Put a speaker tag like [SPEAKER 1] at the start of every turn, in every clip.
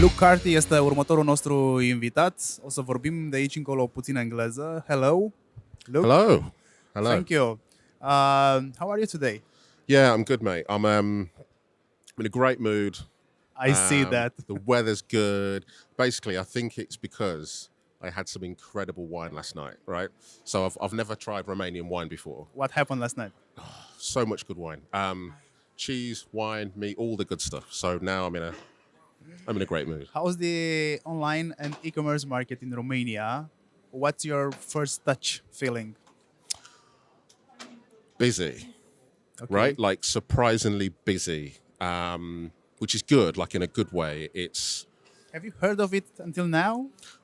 [SPEAKER 1] Luke Carthy este următorul nostru invitat. O să vorbim de aici încolo puțin engleză. Hello, Luke.
[SPEAKER 2] Hello. Hello.
[SPEAKER 1] Thank you. How are you today?
[SPEAKER 2] Yeah, I'm good, mate. I'm in a great mood.
[SPEAKER 1] I see that.
[SPEAKER 2] The weather's good. Basically, I think it's because I had some incredible wine last night, right? So I've never tried Romanian wine before.
[SPEAKER 1] What happened last night?
[SPEAKER 2] So much good wine. Cheese, wine, meat, all the good stuff. So now I'm in a great mood.
[SPEAKER 1] How's the online and e-commerce market in Romania? What's your first touch feeling?
[SPEAKER 2] Busy,
[SPEAKER 1] Okay.
[SPEAKER 2] right? Like surprisingly busy, which is good, like in a good way.
[SPEAKER 1] Have you heard of it until now?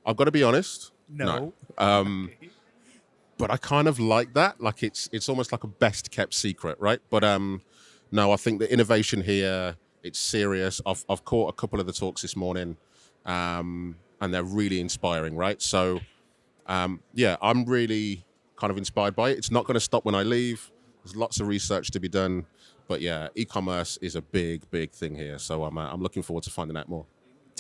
[SPEAKER 2] I've got to be honest.
[SPEAKER 1] No. Okay.
[SPEAKER 2] But I kind of like that. Like it's almost like a best kept secret, right? But no, I think the innovation here, it's serious. I've caught a couple of the talks this morning, and they're really inspiring, right? So yeah, I'm really kind of inspired by it. It's not going to stop when I leave. There's lots of research to be done, but yeah, e-commerce is a big thing here. So I'm looking forward to finding out more.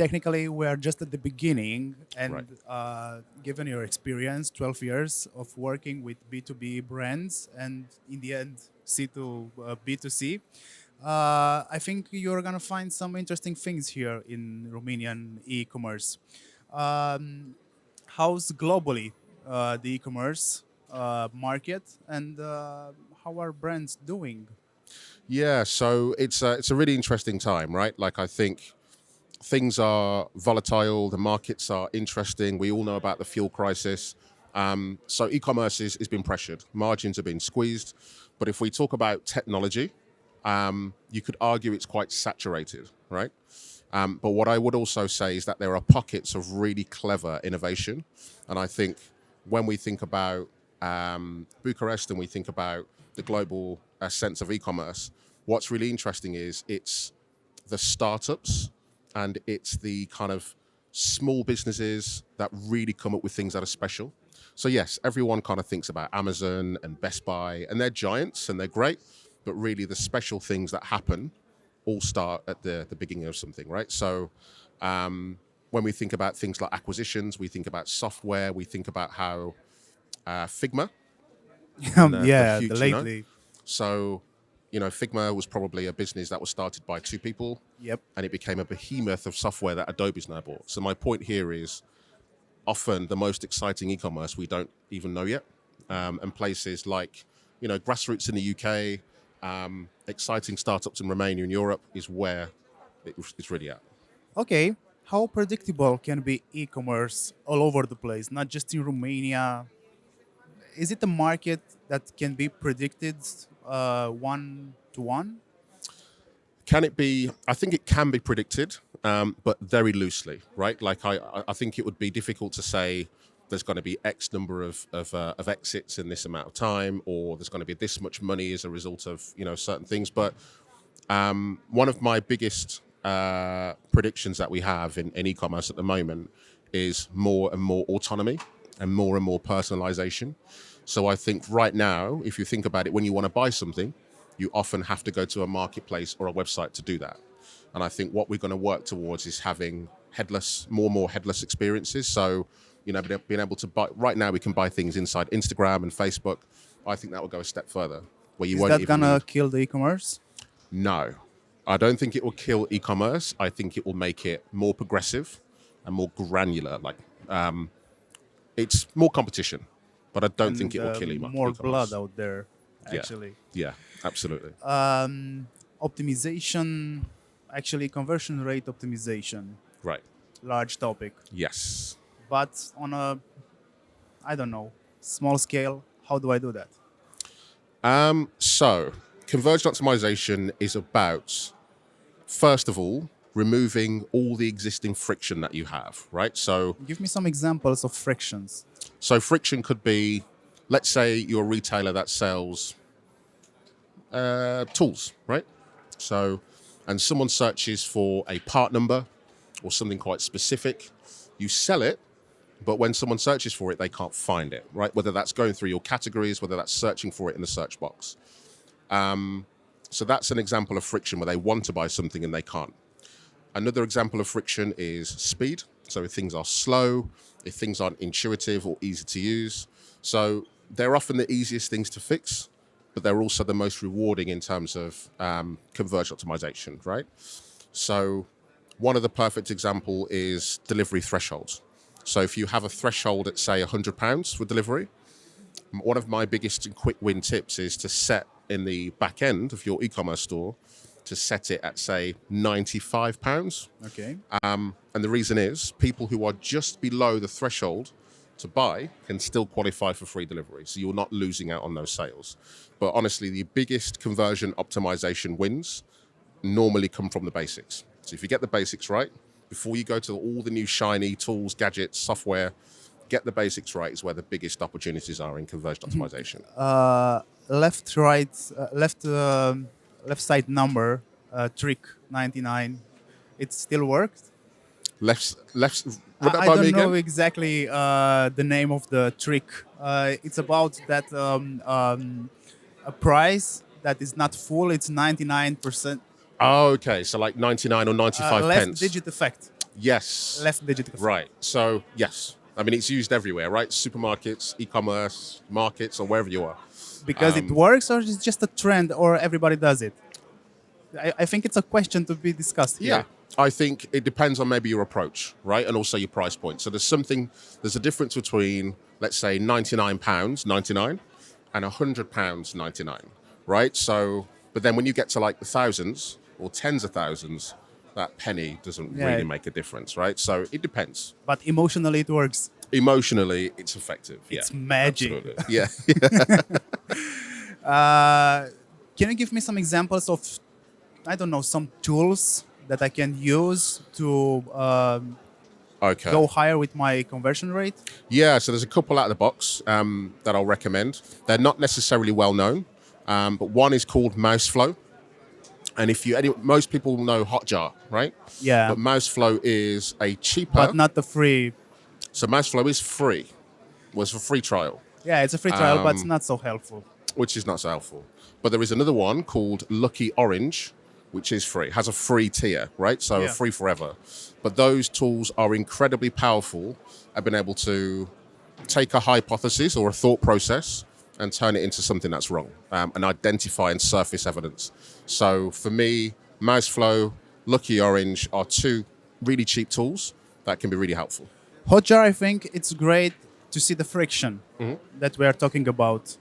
[SPEAKER 1] Technically, we are just at the beginning, and
[SPEAKER 2] Right.
[SPEAKER 1] given your experience, 12 years of working with B2B brands, and in the end, C to B2C, I think you're gonna find some interesting things here in Romanian e-commerce. How's globally the e-commerce market, and how are brands doing?
[SPEAKER 2] Yeah, so it's a really interesting time, right? Like I think things are volatile, the markets are interesting. We all know about the fuel crisis. So e-commerce is been pressured. Margins have been squeezed. But if we talk about technology, you could argue it's quite saturated, right? But what I would also say is that there are pockets of really clever innovation. And I think when we think about Bucharest and we think about the global sense of e-commerce, what's really interesting is it's the startups and it's the kind of small businesses that really come up with things that are special. So yes, everyone kind of thinks about Amazon and Best Buy, and they're giants and they're great, but really the special things that happen all start at the beginning of something, right? So when we think about things like acquisitions, we think about software, we think about how Figma,
[SPEAKER 1] Yeah,
[SPEAKER 2] huge,
[SPEAKER 1] lately.
[SPEAKER 2] So, Figma was probably a business that was started by two people.
[SPEAKER 1] Yep.
[SPEAKER 2] And it became a behemoth of software that Adobe's now bought. So my point here is often the most exciting e-commerce we don't even know yet. And places like, grassroots in the UK, exciting startups in Romania and Europe is where it's really at.
[SPEAKER 1] Okay. How predictable can be e-commerce all over the place, not just in Romania? Is it a market that can be predicted one to one?
[SPEAKER 2] Can it be? I think it can be predicted, but very loosely, right? Like I think it would be difficult to say there's going to be X number of exits in this amount of time, or there's going to be this much money as a result of certain things. But one of my biggest predictions that we have in e-commerce at the moment is more and more autonomy and more personalization. So I think right now, if you think about it, when you want to buy something, you often have to go to a marketplace or a website to do that. And I think what we're going to work towards is having more and more headless experiences. So, being able to buy, right now we can buy things inside Instagram and Facebook. I think that will go a step further. Where you
[SPEAKER 1] Is
[SPEAKER 2] won't
[SPEAKER 1] that
[SPEAKER 2] even
[SPEAKER 1] gonna kill the e-commerce?
[SPEAKER 2] No, I don't think it will kill e-commerce. I think it will make it more progressive and more granular. Like, it's more competition, but I don't think it will kill
[SPEAKER 1] more
[SPEAKER 2] e-commerce.
[SPEAKER 1] blood out there,
[SPEAKER 2] Yeah.
[SPEAKER 1] actually.
[SPEAKER 2] Yeah, absolutely.
[SPEAKER 1] Optimization, actually conversion rate optimization,
[SPEAKER 2] Right.
[SPEAKER 1] large topic.
[SPEAKER 2] Yes.
[SPEAKER 1] But on a, I don't know, small scale, how do I do that?
[SPEAKER 2] So converged optimization is about, first of all, removing all the existing friction that you have, right? So
[SPEAKER 1] Give me some examples of frictions.
[SPEAKER 2] friction could be, let's say you're a retailer that sells tools, right? So, and someone searches for a part number or something quite specific, you sell it, but when someone searches for it, they can't find it, right? Whether that's going through your categories, whether that's searching for it in the search box. So that's an example of friction where they want to buy something and they can't. Another example of friction is speed. So if things are slow, if things aren't intuitive or easy to use. So they're often the easiest things to fix, but they're also the most rewarding in terms of conversion optimization, right? So one of the perfect example is delivery thresholds. So if you have a threshold at, say, £100 for delivery, one of my biggest and quick win tips is to set in the back end of your e-commerce store, to set it at, say, £95.
[SPEAKER 1] Okay.
[SPEAKER 2] And the reason is people who are just below the threshold to buy can still qualify for free delivery. So you're not losing out on those sales. But honestly, the biggest conversion optimization wins normally come from the basics. So if you get the basics right, before you go to all the new shiny tools, gadgets, software, get the basics right is where the biggest opportunities are in conversion optimization.
[SPEAKER 1] Left, right, left side number, trick 99. It still works.
[SPEAKER 2] Left, run that
[SPEAKER 1] I
[SPEAKER 2] by
[SPEAKER 1] don't
[SPEAKER 2] me
[SPEAKER 1] know
[SPEAKER 2] again.
[SPEAKER 1] exactly the name of the trick. It's about that a price that is not full. It's 99%.
[SPEAKER 2] Oh, okay. So like 99 or 95
[SPEAKER 1] Left
[SPEAKER 2] pence.
[SPEAKER 1] digit effect.
[SPEAKER 2] Yes.
[SPEAKER 1] Left digit effect.
[SPEAKER 2] Right. So yes. I mean, it's used everywhere, right? Supermarkets, e-commerce, markets, or wherever you are.
[SPEAKER 1] Because it works, or it's just a trend, or everybody does it. I think it's a question to be discussed here.
[SPEAKER 2] Yeah. I think it depends on maybe your approach, right? And also your price point. So there's a difference between, let's say, £99.99 and £100.99, right? So, but then when you get to like the thousands or tens of thousands, that penny doesn't really make a difference, right? So it depends.
[SPEAKER 1] But emotionally, it works.
[SPEAKER 2] Emotionally, it's effective.
[SPEAKER 1] It's
[SPEAKER 2] yeah,
[SPEAKER 1] magic.
[SPEAKER 2] Absolutely. Yeah.
[SPEAKER 1] Can you give me some examples of, I don't know, some tools that I can use to
[SPEAKER 2] Okay.
[SPEAKER 1] go higher with my conversion rate?
[SPEAKER 2] Yeah, so there's a couple out of the box that I'll recommend. They're not necessarily well known, but one is called Mouseflow. And most people know Hotjar, right?
[SPEAKER 1] Yeah.
[SPEAKER 2] But Mouseflow is a cheaper.
[SPEAKER 1] But not the free.
[SPEAKER 2] So Mouseflow is free. Was a free trial,
[SPEAKER 1] Yeah, it's a free trial, but it's not so helpful.
[SPEAKER 2] which is not so helpful. But there is another one called Lucky Orange, which is free. Has a free tier, right? So
[SPEAKER 1] Yeah.
[SPEAKER 2] free forever. But those tools are incredibly powerful at being able to take a hypothesis or a thought process and turn it into something that's wrong, and identify and surface evidence. So for me, Mouseflow, Lucky Orange are two really cheap tools that can be really helpful.
[SPEAKER 1] Hotjar, I think it's great to see the friction that we are talking about.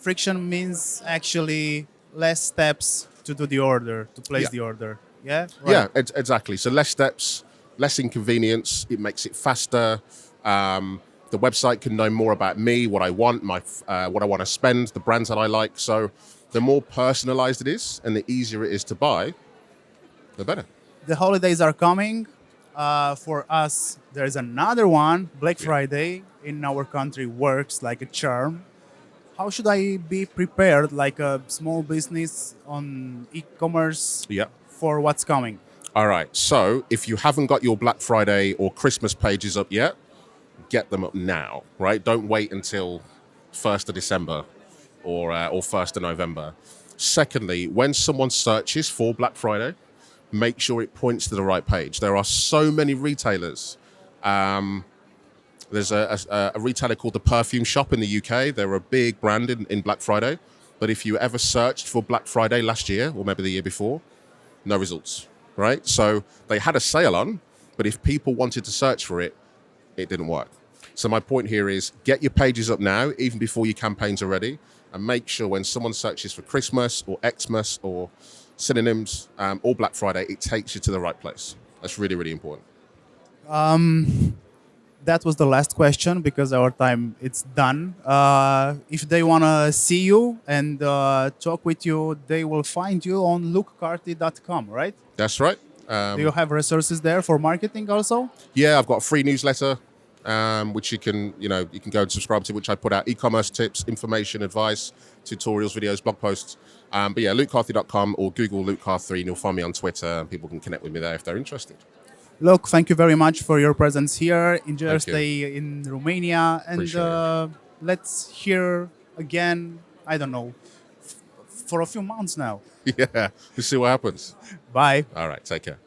[SPEAKER 1] Friction means actually less steps to do the order, to place
[SPEAKER 2] Yeah.
[SPEAKER 1] the order. Yeah?
[SPEAKER 2] Yeah, exactly. So less steps, less inconvenience. It makes it faster. The website can know more about me, what I want, what I want to spend, the brands that I like. So the more personalized it is and the easier it is to buy, the better.
[SPEAKER 1] The holidays are coming. For us, there's another one. Black Friday in our country works like a charm. How should I be prepared, like a small business on e-commerce,
[SPEAKER 2] Yeah.
[SPEAKER 1] for what's coming?
[SPEAKER 2] All right. So if you haven't got your Black Friday or Christmas pages up yet, get them up now, right? Don't wait until 1st of December or 1st of November. Secondly, when someone searches for Black Friday, make sure it points to the right page. There are so many retailers. There's a retailer called The Perfume Shop in the UK. They're a big brand in Black Friday. But if you ever searched for Black Friday last year or maybe the year before, no results, right? So they had a sale on, but if people wanted to search for it, it didn't work. So my point here is get your pages up now, even before your campaigns are ready, and make sure when someone searches for Christmas or Xmas or synonyms or Black Friday, it takes you to the right place. That's really, really important.
[SPEAKER 1] That was the last question because our time it's done. If they want to see you and talk with you, they will find you on lookcarthy.com, right?
[SPEAKER 2] That's right.
[SPEAKER 1] Do you have resources there for marketing also?
[SPEAKER 2] Yeah, I've got a free newsletter, which you can go and subscribe to, which I put out e-commerce tips, information, advice, tutorials, videos, blog posts. But yeah, lukecarthy.com or Google Luke Carthy and you'll find me on Twitter and people can connect with me there if they're interested.
[SPEAKER 1] Look, thank you very much for your presence here. Enjoy your
[SPEAKER 2] Thank you.
[SPEAKER 1] stay in Romania. And
[SPEAKER 2] Appreciate it.
[SPEAKER 1] let's hear again, I don't know, for a few months now.
[SPEAKER 2] Yeah, we'll see what happens.
[SPEAKER 1] Bye.
[SPEAKER 2] All right, take care.